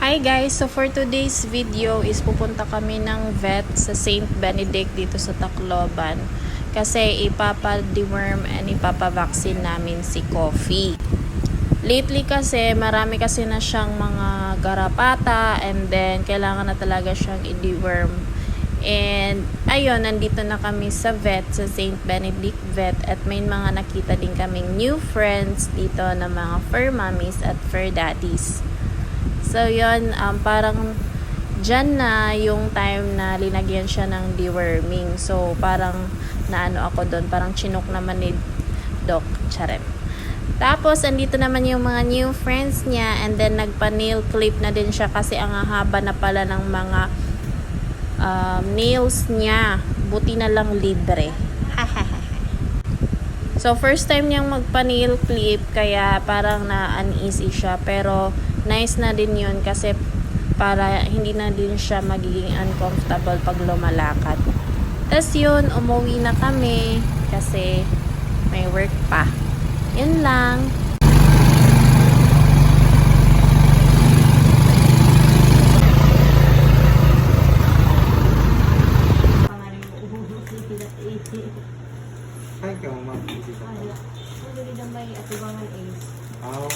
Hi guys! So for today's video is pupunta kami ng vet sa St. Benedict dito sa Tacloban kasi ipapa-deworm and ipapa-vaccine namin si Coffee. Lately kasi marami kasi na siyang mga garapata and then kailangan na talaga siyang i-deworm. And ayun, nandito na kami sa vet, sa St. Benedict Vet, at may mga nakita din kaming new friends dito na mga fur mommies at fur daddies. So yun, parang dyan na yung time na linagyan siya ng deworming. So parang naano ako doon, parang chinok naman ni Doc Charet. Tapos andito naman yung mga new friends niya, and then nagpa-nail clip na din siya kasi ang haba na pala ng mga nails niya. Buti na lang libre. So first time niyang magpa-nail clip kaya parang na-uneasy siya, pero nice na din yun kasi para hindi na din siya magiging uncomfortable pag lumalakad. Tapos yun, umuwi na kami kasi may work pa. Yun lang. Ay, kayo mag-isip ka pa. Hindi na may atubangan is. Oo.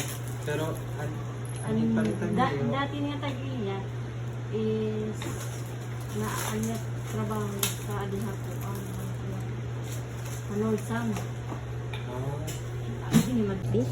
Pero, palitan niyo. Dati niya tag-iya is na anyat trabaho sa adiha ko ang Manol Sam. Oo. Hindi ni magdi.